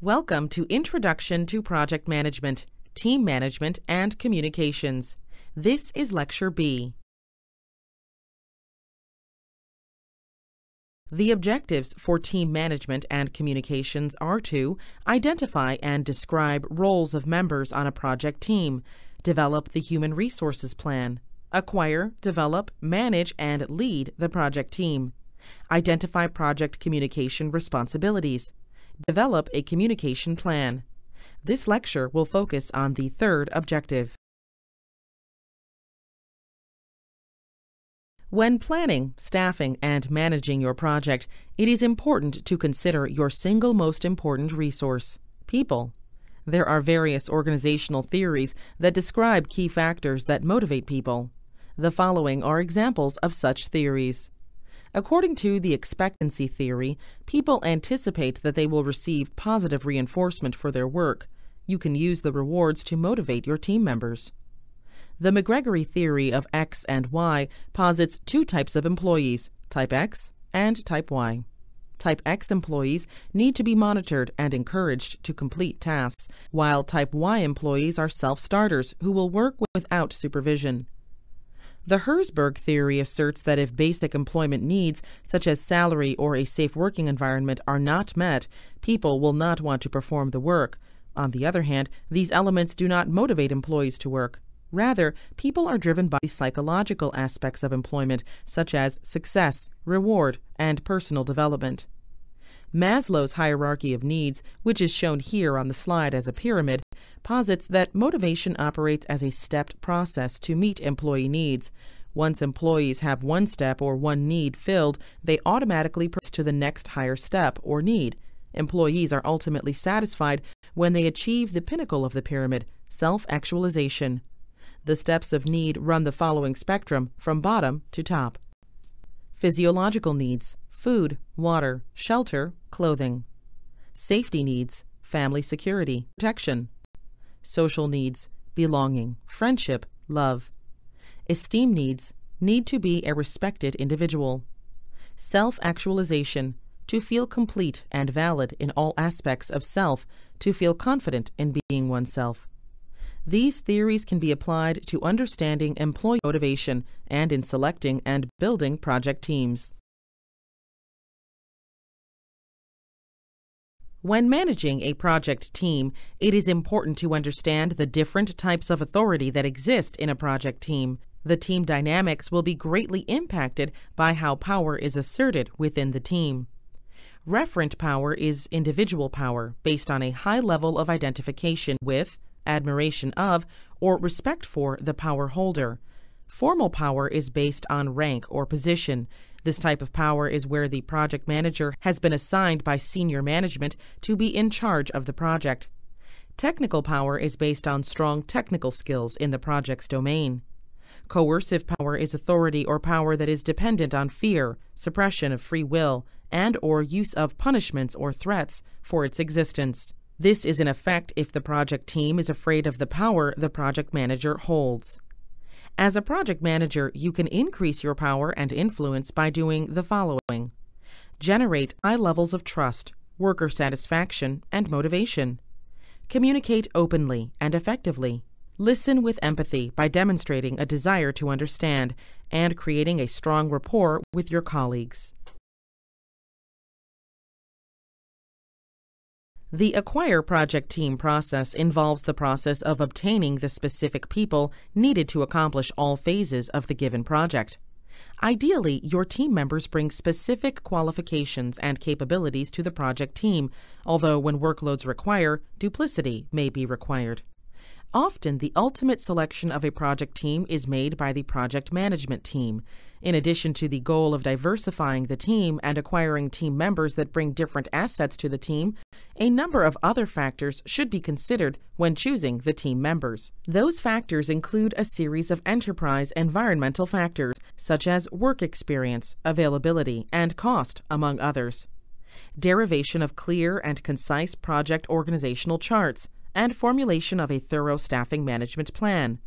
Welcome to Introduction to Project Management, Team Management, and Communications. This is Lecture B. The objectives for team management and communications are to identify and describe roles of members on a project team, develop the human resources plan, acquire, develop, manage, and lead the project team, identify project communication responsibilities, develop a communication plan. This lecture will focus on the third objective. When planning, staffing, and managing your project, it is important to consider your single most important resource, people. There are various organizational theories that describe key factors that motivate people. The following are examples of such theories. According to the expectancy theory, people anticipate that they will receive positive reinforcement for their work. You can use the rewards to motivate your team members. The McGregory theory of X and Y posits two types of employees, Type X and Type Y. Type X employees need to be monitored and encouraged to complete tasks, while Type Y employees are self-starters who will work without supervision. The Herzberg theory asserts that if basic employment needs, such as salary or a safe working environment, are not met, people will not want to perform the work. On the other hand, these elements do not motivate employees to work. Rather, people are driven by psychological aspects of employment, such as success, reward, and personal development. Maslow's hierarchy of needs, which is shown here on the slide as a pyramid, posits that motivation operates as a stepped process to meet employee needs. Once employees have one step or one need filled, they automatically progress to the next higher step or need. Employees are ultimately satisfied when they achieve the pinnacle of the pyramid, self-actualization. The steps of need run the following spectrum from bottom to top. Physiological needs: food, water, shelter, clothing. Safety needs: family security, protection. Social needs: belonging, friendship, love. Esteem needs: need to be a respected individual. Self-actualization: to feel complete and valid in all aspects of self, to feel confident in being oneself. These theories can be applied to understanding employee motivation and in selecting and building project teams. When managing a project team, it is important to understand the different types of authority that exist in a project team. The team dynamics will be greatly impacted by how power is asserted within the team. Referent power is individual power based on a high level of identification with, admiration of, or respect for the power holder. Formal power is based on rank or position. This type of power is where the project manager has been assigned by senior management to be in charge of the project. Technical power is based on strong technical skills in the project's domain. Coercive power is authority or power that is dependent on fear, suppression of free will, and/or use of punishments or threats for its existence. This is in effect if the project team is afraid of the power the project manager holds. As a project manager, you can increase your power and influence by doing the following: generate high levels of trust, worker satisfaction, and motivation. Communicate openly and effectively. Listen with empathy by demonstrating a desire to understand and creating a strong rapport with your colleagues. The Acquire Project Team process involves the process of obtaining the specific people needed to accomplish all phases of the given project. Ideally, your team members bring specific qualifications and capabilities to the project team, although when workloads require, duplicity may be required. Often, the ultimate selection of a project team is made by the project management team. In addition to the goal of diversifying the team and acquiring team members that bring different assets to the team, a number of other factors should be considered when choosing the team members. Those factors include a series of enterprise environmental factors, such as work experience, availability, and cost, among others. Derivation of clear and concise project organizational charts, and formulation of a thorough staffing management plan.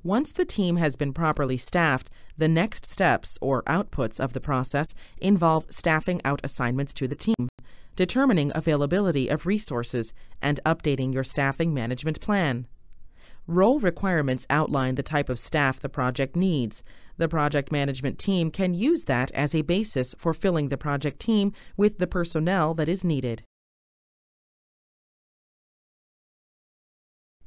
Once the team has been properly staffed, the next steps or outputs of the process involve staffing out assignments to the team. determining availability of resources, and updating your staffing management plan. Role requirements outline the type of staff the project needs. The project management team can use that as a basis for filling the project team with the personnel that is needed.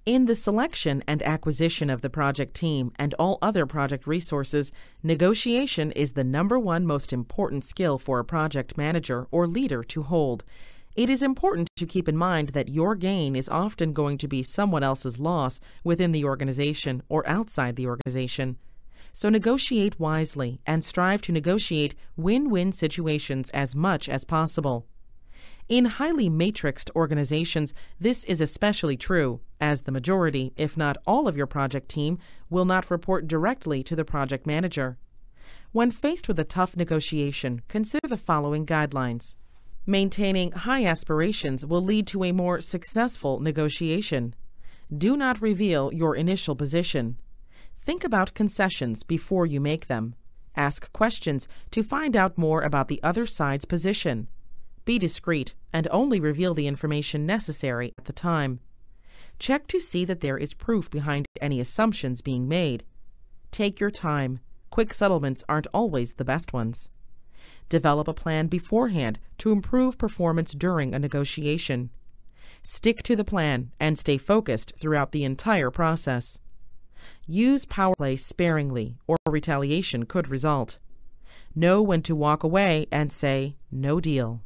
In the selection and acquisition of the project team and all other project resources, negotiation is the #1 most important skill for a project manager or leader to hold. It is important to keep in mind that your gain is often going to be someone else's loss within the organization or outside the organization. So negotiate wisely and strive to negotiate win-win situations as much as possible. In highly matrixed organizations, this is especially true, as the majority, if not all of your project team, will not report directly to the project manager. When faced with a tough negotiation, consider the following guidelines. Maintaining high aspirations will lead to a more successful negotiation. Do not reveal your initial position. Think about concessions before you make them. Ask questions to find out more about the other side's position. Be discreet and only reveal the information necessary at the time. Check to see that there is proof behind any assumptions being made. Take your time. Quick settlements aren't always the best ones. Develop a plan beforehand to improve performance during a negotiation. Stick to the plan and stay focused throughout the entire process. Use power play sparingly, or retaliation could result. Know when to walk away and say, "No deal."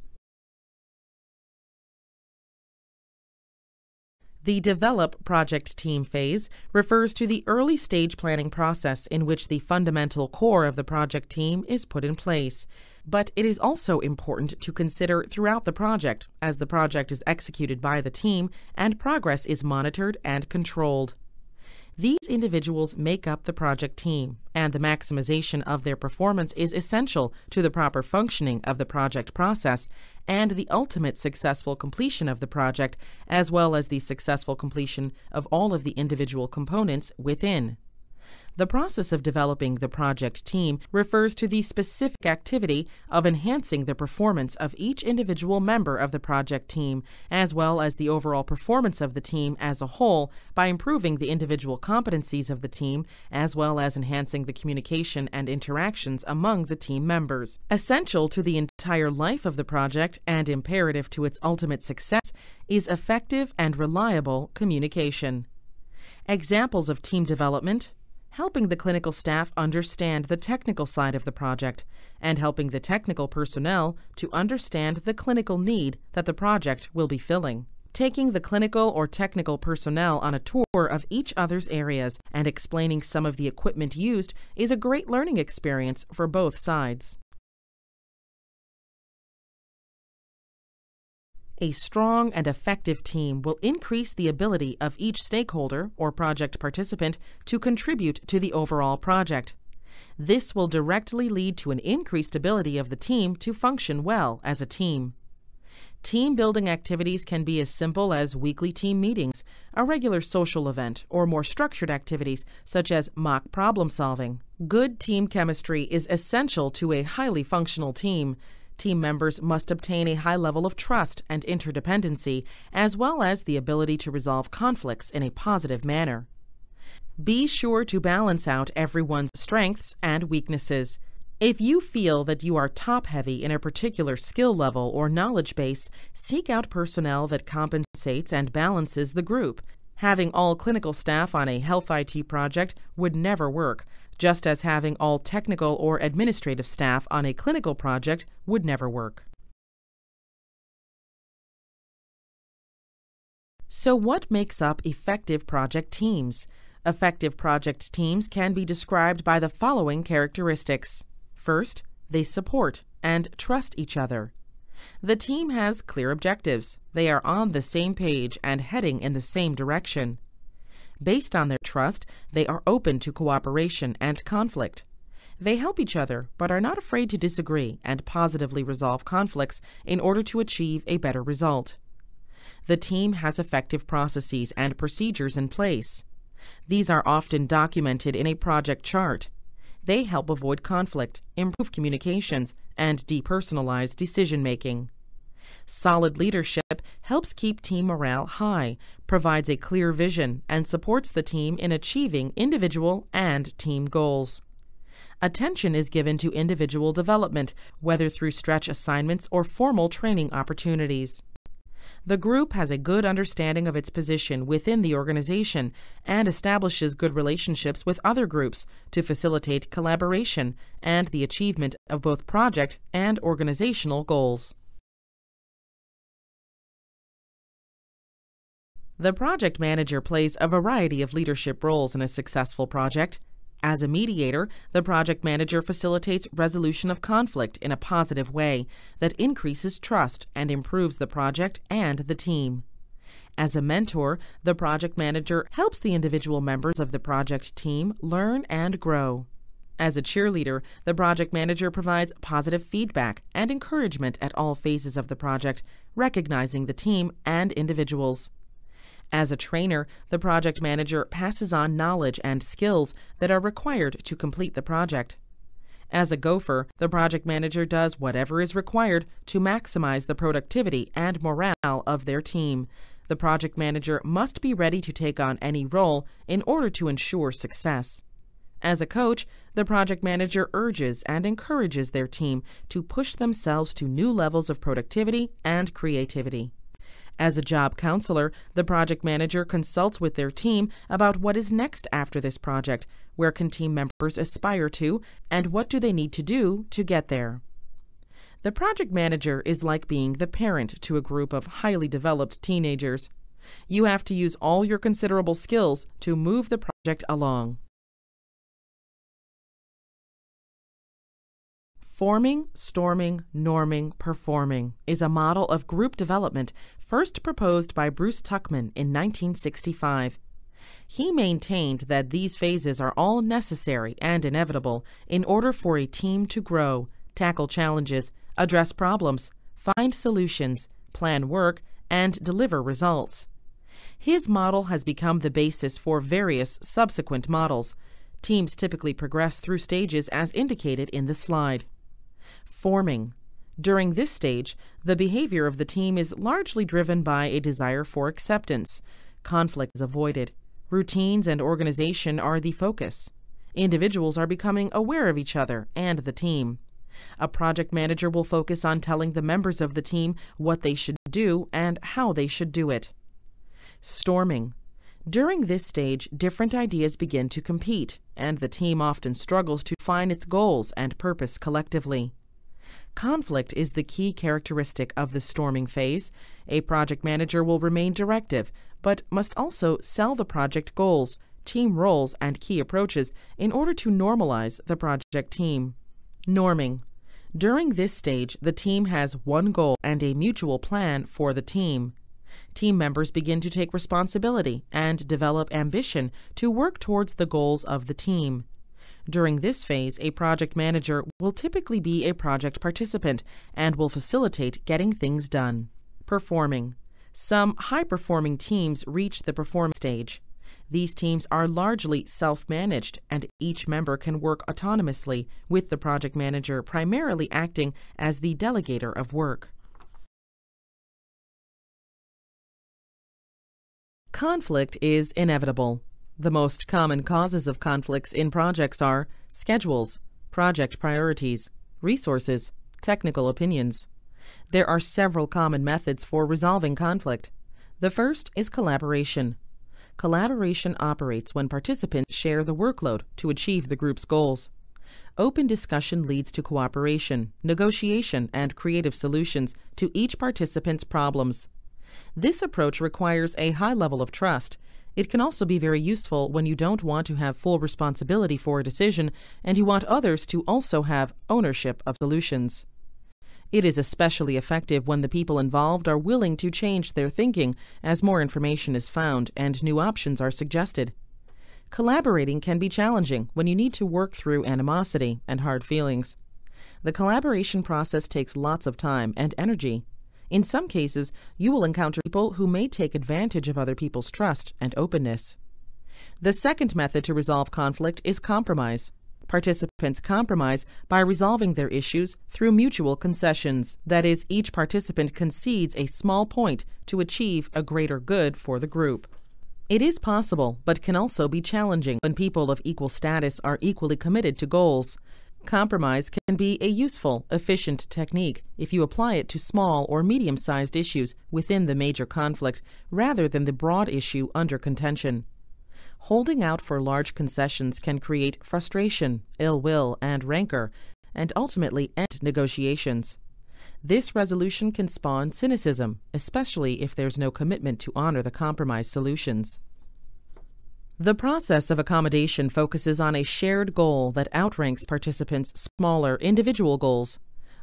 The develop project team phase refers to the early stage planning process in which the fundamental core of the project team is put in place. But it is also important to consider throughout the project, as the project is executed by the team and progress is monitored and controlled. These individuals make up the project team, and the maximization of their performance is essential to the proper functioning of the project process and the ultimate successful completion of the project, as well as the successful completion of all of the individual components within. The process of developing the project team refers to the specific activity of enhancing the performance of each individual member of the project team, as well as the overall performance of the team as a whole by improving the individual competencies of the team, as well as enhancing the communication and interactions among the team members. Essential to the entire life of the project and imperative to its ultimate success is effective and reliable communication. Examples of team development: helping the clinical staff understand the technical side of the project, and helping the technical personnel to understand the clinical need that the project will be filling. Taking the clinical or technical personnel on a tour of each other's areas and explaining some of the equipment used is a great learning experience for both sides. A strong and effective team will increase the ability of each stakeholder or project participant to contribute to the overall project. This will directly lead to an increased ability of the team to function well as a team. Team building activities can be as simple as weekly team meetings, a regular social event, or more structured activities such as mock problem solving. Good team chemistry is essential to a highly functional team. Team members must obtain a high level of trust and interdependency, as well as the ability to resolve conflicts in a positive manner. Be sure to balance out everyone's strengths and weaknesses. If you feel that you are top-heavy in a particular skill level or knowledge base, seek out personnel that compensates and balances the group. Having all clinical staff on a health IT project would never work, just as having all technical or administrative staff on a clinical project would never work. So what makes up effective project teams? Effective project teams can be described by the following characteristics. First, they support and trust each other. The team has clear objectives. They are on the same page and heading in the same direction. Based on their trust, they are open to cooperation and conflict. They help each other, but are not afraid to disagree and positively resolve conflicts in order to achieve a better result. The team has effective processes and procedures in place. These are often documented in a project chart. They help avoid conflict, improve communications, and depersonalize decision-making. Solid leadership helps keep team morale high, provides a clear vision, and supports the team in achieving individual and team goals. Attention is given to individual development, whether through stretch assignments or formal training opportunities. The group has a good understanding of its position within the organization and establishes good relationships with other groups to facilitate collaboration and the achievement of both project and organizational goals. The project manager plays a variety of leadership roles in a successful project. As a mediator, the project manager facilitates resolution of conflict in a positive way that increases trust and improves the project and the team. As a mentor, the project manager helps the individual members of the project team learn and grow. As a cheerleader, the project manager provides positive feedback and encouragement at all phases of the project, recognizing the team and individuals. As a trainer, the project manager passes on knowledge and skills that are required to complete the project. As a gopher, the project manager does whatever is required to maximize the productivity and morale of their team. The project manager must be ready to take on any role in order to ensure success. As a coach, the project manager urges and encourages their team to push themselves to new levels of productivity and creativity. As a job counselor, the project manager consults with their team about what is next after this project, where can team members aspire to, and what do they need to do to get there. The project manager is like being the parent to a group of highly developed teenagers. You have to use all your considerable skills to move the project along. Forming, storming, norming, performing is a model of group development first proposed by Bruce Tuckman in 1965. He maintained that these phases are all necessary and inevitable in order for a team to grow, tackle challenges, address problems, find solutions, plan work, and deliver results. His model has become the basis for various subsequent models. Teams typically progress through stages as indicated in the slide. Forming. During this stage, the behavior of the team is largely driven by a desire for acceptance. Conflict is avoided. Routines and organization are the focus. Individuals are becoming aware of each other and the team. A project manager will focus on telling the members of the team what they should do and how they should do it. Storming. During this stage, different ideas begin to compete, and the team often struggles to define its goals and purpose collectively. Conflict is the key characteristic of the storming phase. A project manager will remain directive, but must also sell the project goals, team roles, and key approaches in order to normalize the project team. Norming. During this stage, the team has one goal and a mutual plan for the team. Team members begin to take responsibility and develop ambition to work towards the goals of the team. During this phase, a project manager will typically be a project participant and will facilitate getting things done. Performing. Some high-performing teams reach the performance stage. These teams are largely self-managed, and each member can work autonomously, with the project manager primarily acting as the delegator of work. Conflict is inevitable. The most common causes of conflicts in projects are schedules, project priorities, resources, technical opinions. There are several common methods for resolving conflict. The first is collaboration. Collaboration operates when participants share the workload to achieve the group's goals. Open discussion leads to cooperation, negotiation, and creative solutions to each participant's problems. This approach requires a high level of trust. It can also be very useful when you don't want to have full responsibility for a decision and you want others to also have ownership of solutions. It is especially effective when the people involved are willing to change their thinking as more information is found and new options are suggested. Collaborating can be challenging when you need to work through animosity and hard feelings. The collaboration process takes lots of time and energy. In some cases, you will encounter people who may take advantage of other people's trust and openness. The second method to resolve conflict is compromise. Participants compromise by resolving their issues through mutual concessions. That is, each participant concedes a small point to achieve a greater good for the group. It is possible, but can also be challenging when people of equal status are equally committed to goals. Compromise can be a useful, efficient technique if you apply it to small or medium-sized issues within the major conflict rather than the broad issue under contention. Holding out for large concessions can create frustration, ill will, and rancor, and ultimately end negotiations. This resolution can spawn cynicism, especially if there's no commitment to honor the compromise solutions. The process of accommodation focuses on a shared goal that outranks participants' smaller individual goals.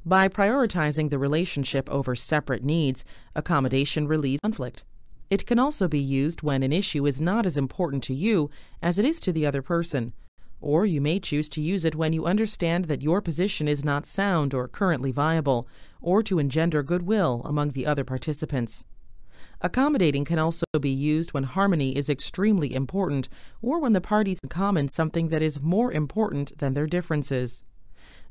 By prioritizing the relationship over separate needs, accommodation relieves conflict. It can also be used when an issue is not as important to you as it is to the other person, or you may choose to use it when you understand that your position is not sound or currently viable, or to engender goodwill among the other participants. Accommodating can also be used when harmony is extremely important or when the parties have in common something that is more important than their differences.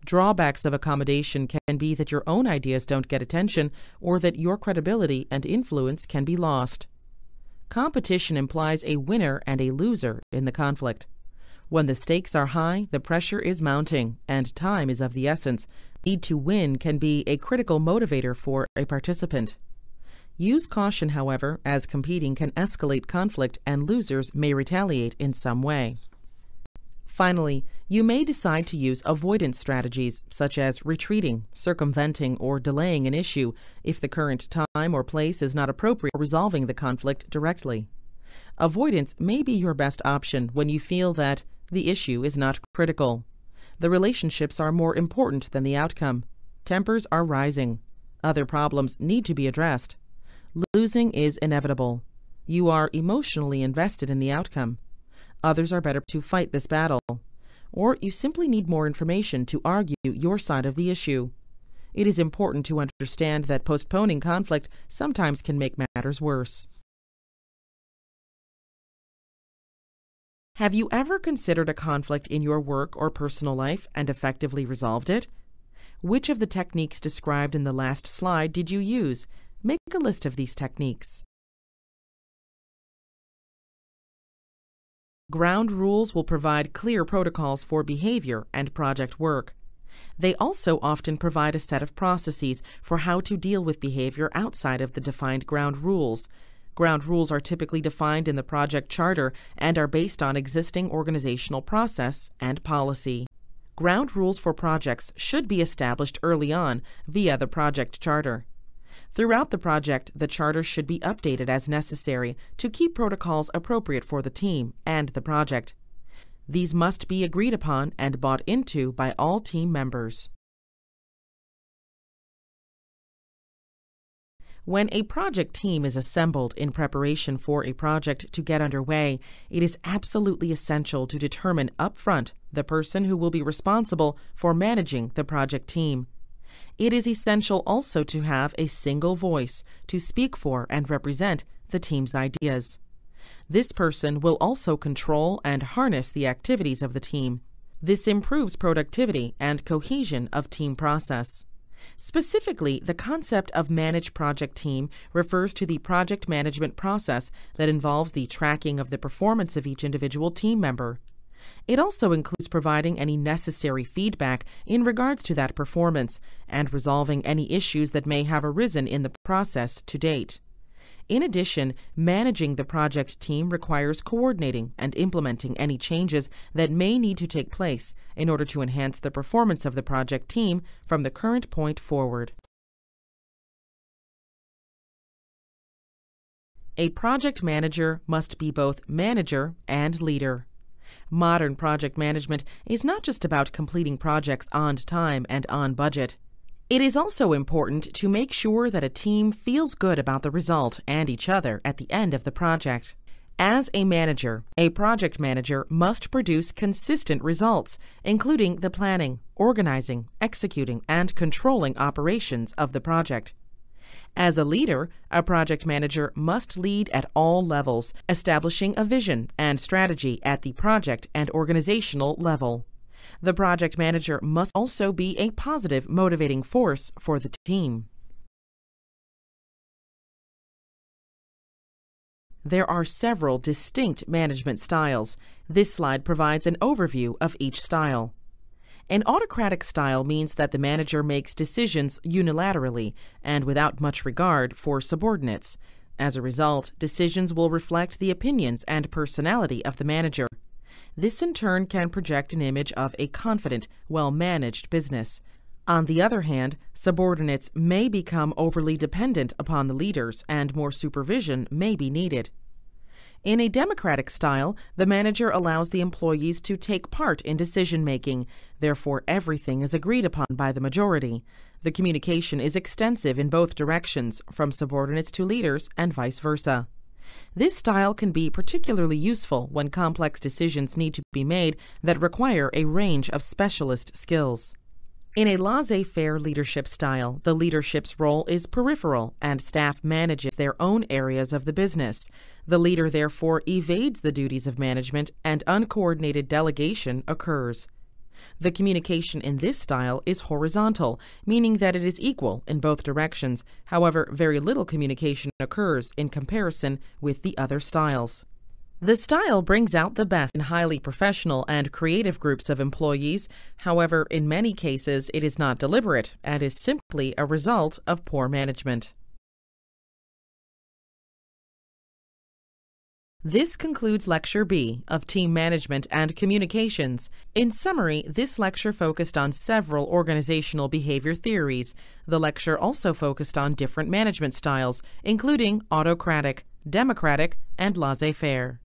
Drawbacks of accommodation can be that your own ideas don't get attention or that your credibility and influence can be lost. Competition implies a winner and a loser in the conflict. When the stakes are high, the pressure is mounting, and time is of the essence. Need to win can be a critical motivator for a participant. Use caution, however, as competing can escalate conflict and losers may retaliate in some way. Finally, you may decide to use avoidance strategies such as retreating, circumventing, or delaying an issue if the current time or place is not appropriate for resolving the conflict directly. Avoidance may be your best option when you feel that the issue is not critical. The relationships are more important than the outcome. Tempers are rising. Other problems need to be addressed. Losing is inevitable. You are emotionally invested in the outcome. Others are better to fight this battle. Or you simply need more information to argue your side of the issue. It is important to understand that postponing conflict sometimes can make matters worse. Have you ever considered a conflict in your work or personal life and effectively resolved it? Which of the techniques described in the last slide did you use? Make a list of these techniques. Ground rules will provide clear protocols for behavior and project work. They also often provide a set of processes for how to deal with behavior outside of the defined ground rules. Ground rules are typically defined in the project charter and are based on existing organizational process and policy. Ground rules for projects should be established early on via the project charter. Throughout the project, the charter should be updated as necessary to keep protocols appropriate for the team and the project. These must be agreed upon and bought into by all team members. When a project team is assembled in preparation for a project to get underway, it is absolutely essential to determine upfront the person who will be responsible for managing the project team. It is essential also to have a single voice to speak for and represent the team's ideas. This person will also control and harness the activities of the team. This improves productivity and cohesion of team process. Specifically, the concept of managed project team refers to the project management process that involves the tracking of the performance of each individual team member. It also includes providing any necessary feedback in regards to that performance and resolving any issues that may have arisen in the process to date. In addition, managing the project team requires coordinating and implementing any changes that may need to take place in order to enhance the performance of the project team from the current point forward. A project manager must be both manager and leader. Modern project management is not just about completing projects on time and on budget. It is also important to make sure that a team feels good about the result and each other at the end of the project. As a manager, a project manager must produce consistent results, including the planning, organizing, executing, and controlling operations of the project. As a leader, a project manager must lead at all levels, establishing a vision and strategy at the project and organizational level. The project manager must also be a positive, motivating force for the team. There are several distinct management styles. This slide provides an overview of each style. An autocratic style means that the manager makes decisions unilaterally and without much regard for subordinates. As a result, decisions will reflect the opinions and personality of the manager. This in turn can project an image of a confident, well-managed business. On the other hand, subordinates may become overly dependent upon the leaders and more supervision may be needed. In a democratic style, the manager allows the employees to take part in decision-making. Therefore, everything is agreed upon by the majority. The communication is extensive in both directions, from subordinates to leaders and vice versa. This style can be particularly useful when complex decisions need to be made that require a range of specialist skills. In a laissez-faire leadership style, the leadership's role is peripheral and staff manages their own areas of the business. The leader therefore evades the duties of management and uncoordinated delegation occurs. The communication in this style is horizontal, meaning that it is equal in both directions. However, very little communication occurs in comparison with the other styles. The style brings out the best in highly professional and creative groups of employees. However, in many cases, it is not deliberate and is simply a result of poor management. This concludes Lecture B of Team Management and Communications. In summary, this lecture focused on several organizational behavior theories. The lecture also focused on different management styles, including autocratic, democratic, and laissez-faire.